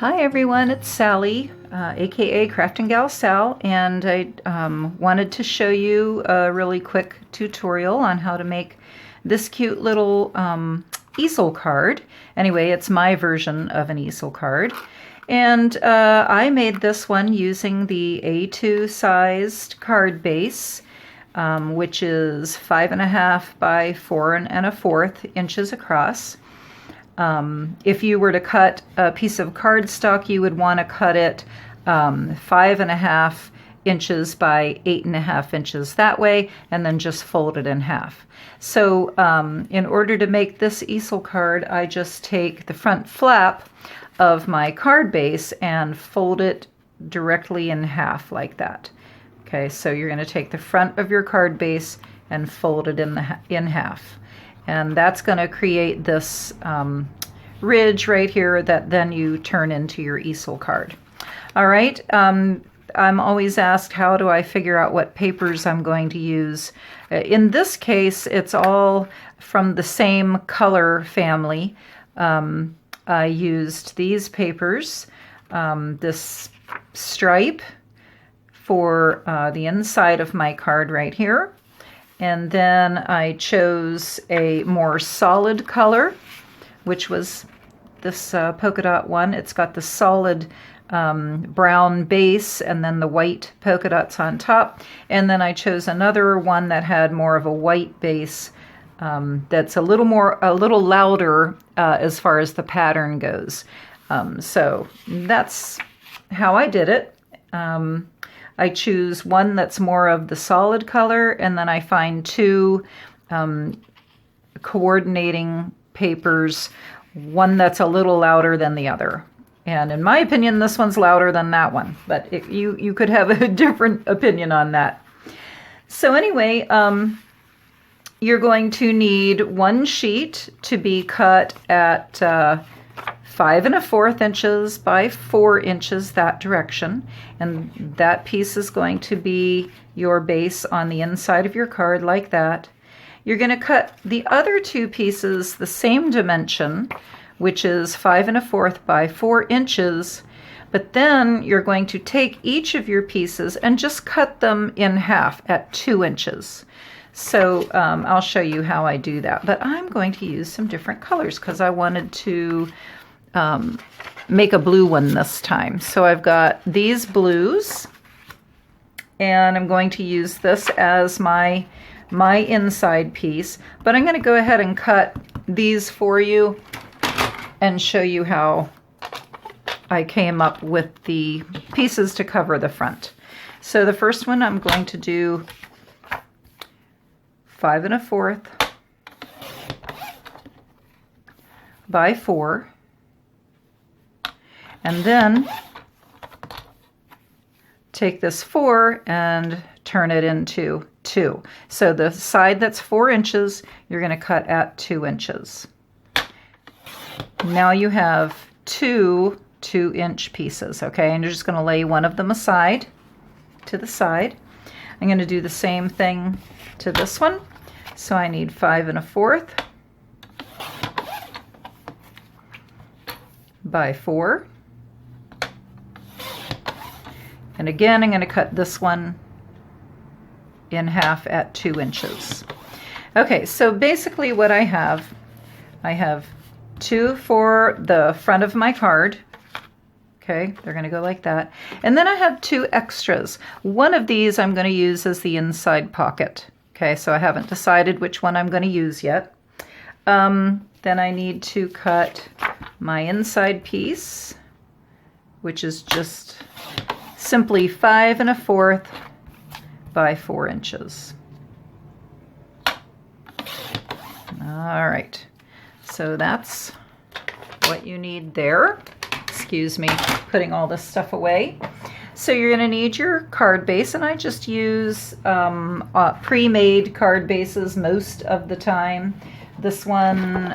Hi everyone, it's Sally, aka Crafting Gal Sal, and I wanted to show you a really quick tutorial on how to make this cute little easel card. Anyway, it's my version of an easel card. And I made this one using the A2 sized card base, which is 5.5 by 4 1/4 inches across. If you were to cut a piece of cardstock, you would want to cut it 5.5 inches by 8.5 inches that way, and then just fold it in half. So in order to make this easel card, I just take the front flap of my card base and fold it directly in half like that. Okay, so you're going to take the front of your card base and fold it in half. And that's going to create this ridge right here that then you turn into your easel card. All right, I'm always asked, how do I figure out what papers I'm going to use? In this case, it's all from the same color family. I used these papers, this stripe for the inside of my card right here. And then I chose a more solid color, which was this polka dot one. It's got the solid brown base and then the white polka dots on top. And then I chose another one that had more of a white base that's a little louder as far as the pattern goes. So that's how I did it. I choose one that's more of the solid color, and then I find two coordinating papers, one that's a little louder than the other. And in my opinion, this one's louder than that one, but you could have a different opinion on that. So anyway, you're going to need one sheet to be cut at 5 1/4 inches by 4 inches that direction, and that piece is going to be your base on the inside of your card like that. You're going to cut the other two pieces the same dimension, which is 5 1/4 by 4 inches, but then you're going to take each of your pieces and just cut them in half at 2 inches. So I'll show you how I do that, but I'm going to use some different colors because I wanted to make a blue one this time. So I've got these blues, and I'm going to use this as my inside piece, but I'm going to go ahead and cut these for you and show you how I came up with the pieces to cover the front. So the first one I'm going to do 5 1/4 by 4. And then take this 4 and turn it into 2. So the side that's 4 inches, you're going to cut at 2 inches. Now you have two 2-inch pieces, okay? And you're just going to lay one of them aside to the side. I'm going to do the same thing to this one. So I need 5 1/4 by 4. And again, I'm going to cut this one in half at 2 inches. Okay, so basically what I have 2 for the front of my card. Okay, they're going to go like that. And then I have 2 extras. One of these I'm going to use as the inside pocket. Okay, so I haven't decided which one I'm going to use yet. Then I need to cut my inside piece, which is just simply 5 1/4 by 4 inches. All right, so that's what you need there. Excuse me, putting all this stuff away. So you're going to need your card base, and I just use pre-made card bases most of the time. This one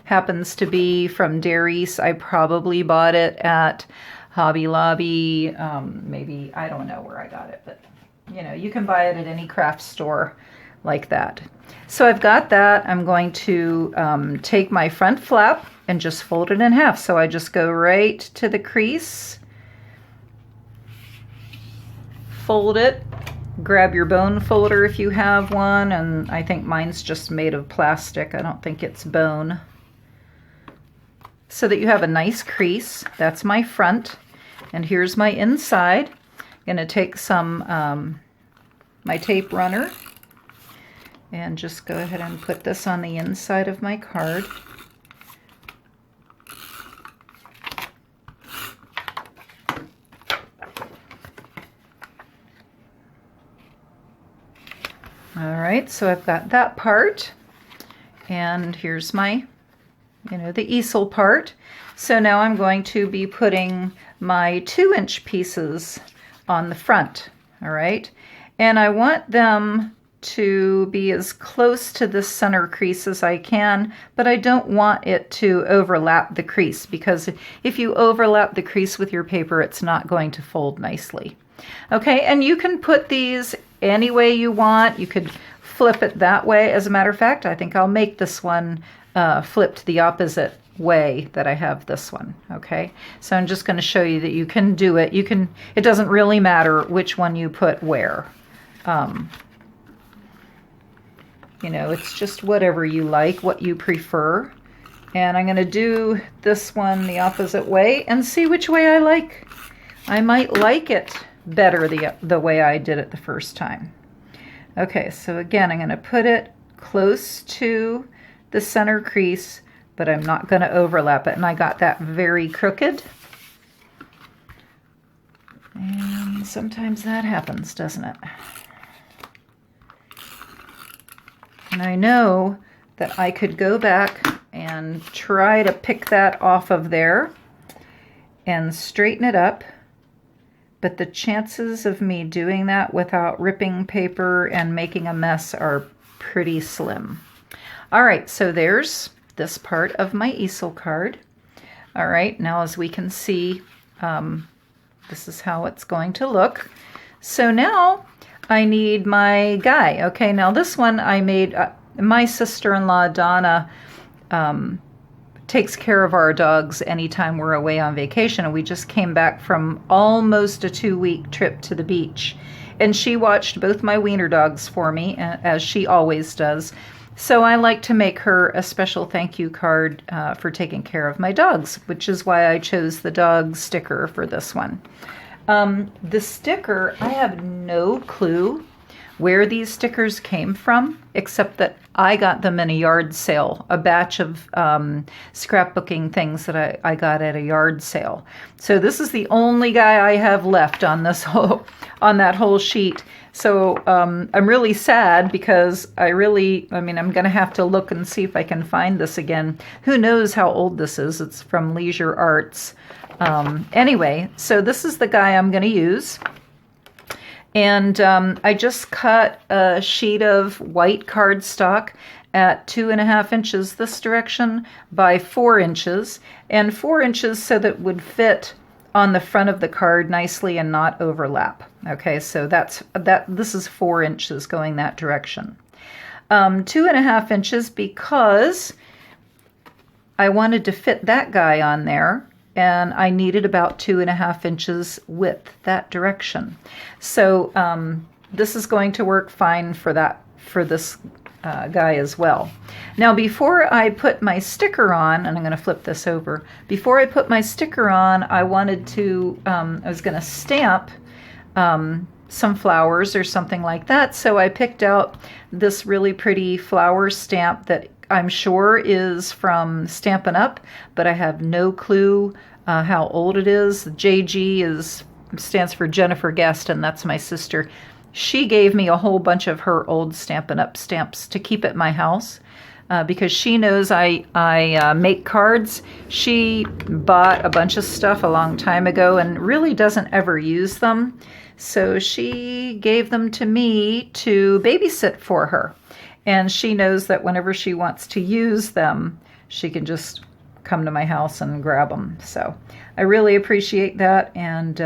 happens to be from Dairies. I probably bought it at Hobby Lobby, maybe, I don't know where I got it, but you know, you can buy it at any craft store like that. So I've got that. I'm going to take my front flap and just fold it in half. So I just go right to the crease, fold it, grab your bone folder if you have one, and I think mine's just made of plastic. I don't think it's bone. So that you have a nice crease. That's my front, and here's my inside. I'm going to take some my tape runner and just go ahead and put this on the inside of my card. All right, so I've got that part, and here's my, the easel part. So now I'm going to be putting my 2-inch pieces on the front, all right? And I want them to be as close to the center crease as I can, but I don't want it to overlap the crease, because if you overlap the crease with your paper, it's not going to fold nicely. Okay, and you can put these any way you want. You could flip it that way. As a matter of fact, I think I'll make this one flipped the opposite way that I have this one. Okay, so I'm just going to show you that you can do it. It doesn't really matter which one you put where. It's just whatever you like, what you prefer. And I'm going to do this one the opposite way and see which way I like. I might like it better the way I did it the first time. Okay, so again, I'm going to put it close to the center crease, but I'm not going to overlap it. And I got that very crooked. And sometimes that happens, doesn't it? And I know that I could go back and try to pick that off of there and straighten it up, but the chances of me doing that without ripping paper and making a mess are pretty slim. All right, so there's this part of my easel card. All right, now as we can see, this is how it's going to look. So now I need my guy. Okay, now this one I made, my sister-in-law Donna takes care of our dogs anytime we're away on vacation, and we just came back from almost a 2-week trip to the beach, and she watched both my wiener dogs for me, as she always does. So I like to make her a special thank you card for taking care of my dogs, which is why I chose the dog sticker for this one. The sticker, I have no clue where these stickers came from, except that I got them in a yard sale, a batch of scrapbooking things that I got at a yard sale. So this is the only guy I have left on that whole sheet. So I'm really sad, because I'm going to have to look and see if I can find this again. Who knows how old this is? It's from Leisure Arts. Anyway, so this is the guy I'm going to use. And I just cut a sheet of white cardstock at 2.5 inches this direction by 4 inches, and 4 inches so that it would fit on the front of the card nicely and not overlap. Okay, so this is 4 inches going that direction. 2.5 inches because I wanted to fit that guy on there, and I needed about 2.5 inches width that direction. So this is going to work fine for this guy as well. Now before I put my sticker on, and I'm going to flip this over, before I put my sticker on, I wanted to, I was going to stamp some flowers or something like that. So I picked out this really pretty flower stamp that I'm sure is from Stampin' Up, but I have no clue how old it is. JG stands for Jennifer Guest, and that's my sister. She gave me a whole bunch of her old Stampin' Up stamps to keep at my house because she knows I make cards. She bought a bunch of stuff a long time ago and really doesn't ever use them. So she gave them to me to babysit for her. And she knows that whenever she wants to use them, she can just come to my house and grab them. So I really appreciate that, and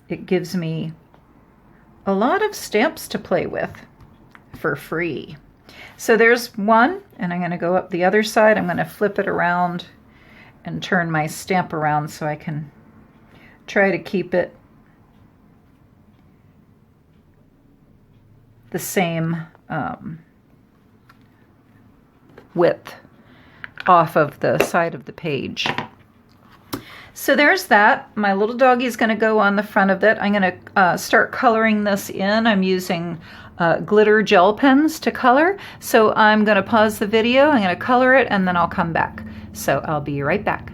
it gives me a lot of stamps to play with. for free. So there's one, and I'm going to go up the other side. I'm going to flip it around and turn my stamp around so I can try to keep it the same width off of the side of the page. So there's that. My little doggy is going to go on the front of it. I'm going to start coloring this in. I'm using glitter gel pens to color. So I'm going to pause the video. I'm going to color it and then I'll come back. So I'll be right back.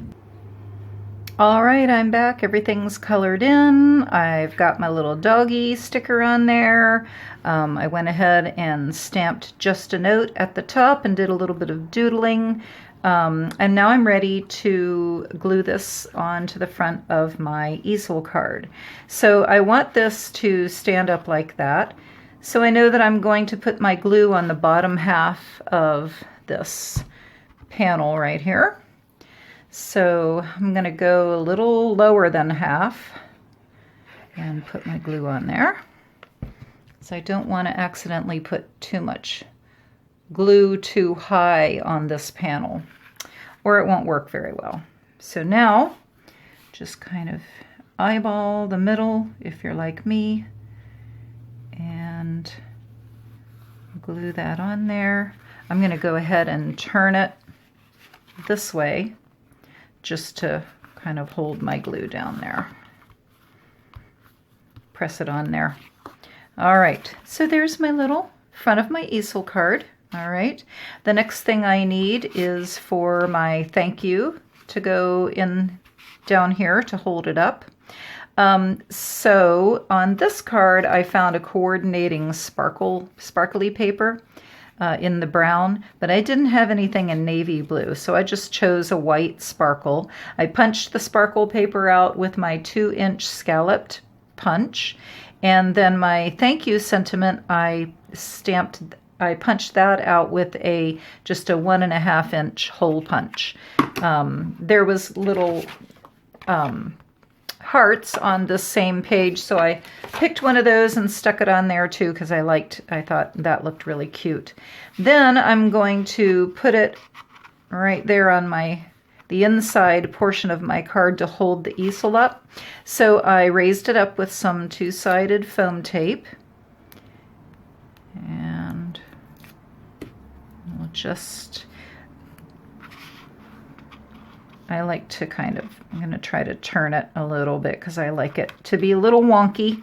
All right, I'm back. Everything's colored in. I've got my little doggy sticker on there. I went ahead and stamped just a note at the top and did a little bit of doodling. And now I'm ready to glue this onto the front of my easel card. So I want this to stand up like that. So I know that I'm going to put my glue on the bottom half of this panel right here. So I'm going to go a little lower than half and put my glue on there. So I don't want to accidentally put too much glue too high on this panel, or it won't work very well. So now just kind of eyeball the middle if you're like me and glue that on there. I'm going to go ahead and turn it this way just to kind of hold my glue down there. Press it on there. All right, so there's my little front of my easel card. All right, the next thing I need is for my thank you to go in down here to hold it up. So on this card, I found a coordinating sparkly paper in the brown, but I didn't have anything in navy blue, so I just chose a white sparkle. I punched the sparkle paper out with my 2-inch scalloped punch, and then my thank you sentiment, I punched that out with just a 1.5-inch hole punch. There was little hearts on the same page, so I picked one of those and stuck it on there too because I thought that looked really cute. Then I'm going to put it right there on the inside portion of my card to hold the easel up. So I raised it up with some 2-sided foam tape, and we'll just, I like to I'm going to try to turn it a little bit because I like it to be a little wonky.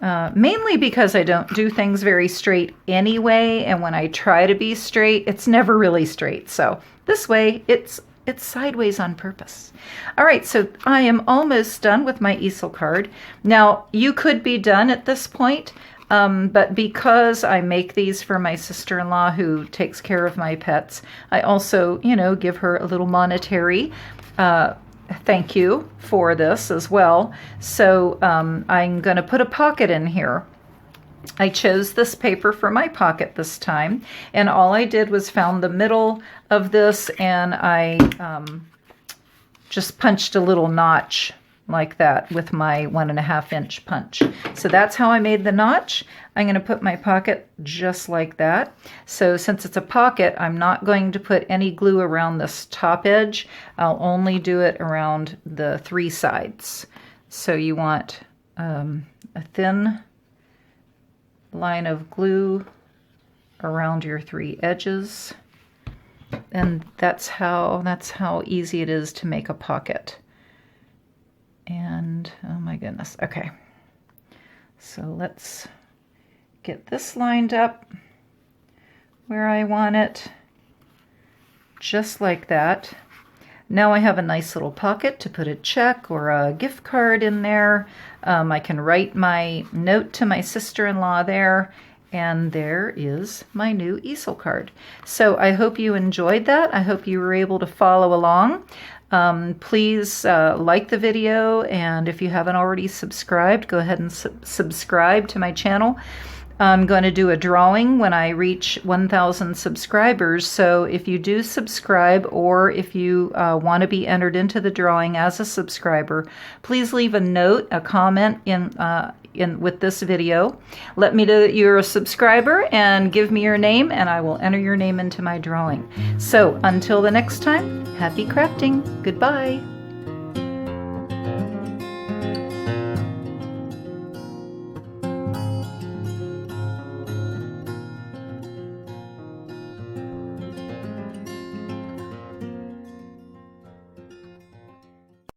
Mainly because I don't do things very straight anyway, and when I try to be straight, it's never really straight. So this way, it's sideways on purpose. All right, so I am almost done with my easel card. Now, you could be done at this point, but because I make these for my sister-in-law who takes care of my pets, I also, give her a little monetary thank you for this as well. So I'm going to put a pocket in here. I chose this paper for my pocket this time, and all I did was found the middle of this, and I just punched a little notch like that with my 1.5-inch punch. So that's how I made the notch. I'm going to put my pocket just like that. So since it's a pocket, I'm not going to put any glue around this top edge. I'll only do it around the 3 sides. So you want a thin line of glue around your 3 edges. And that's how easy it is to make a pocket. And oh my goodness, okay. So let's get this lined up where I want it, just like that. Now I have a nice little pocket to put a check or a gift card in there. I can write my note to my sister-in-law there, and there is my new easel card. So I hope you enjoyed that. I hope you were able to follow along. Please like the video, and if you haven't already subscribed, go ahead and subscribe to my channel. I'm going to do a drawing when I reach 1,000 subscribers. So if you do subscribe, or if you want to be entered into the drawing as a subscriber, please leave a note, a comment with this video. Let me know that you're a subscriber and give me your name, and I will enter your name into my drawing. So until the next time, happy crafting. Goodbye.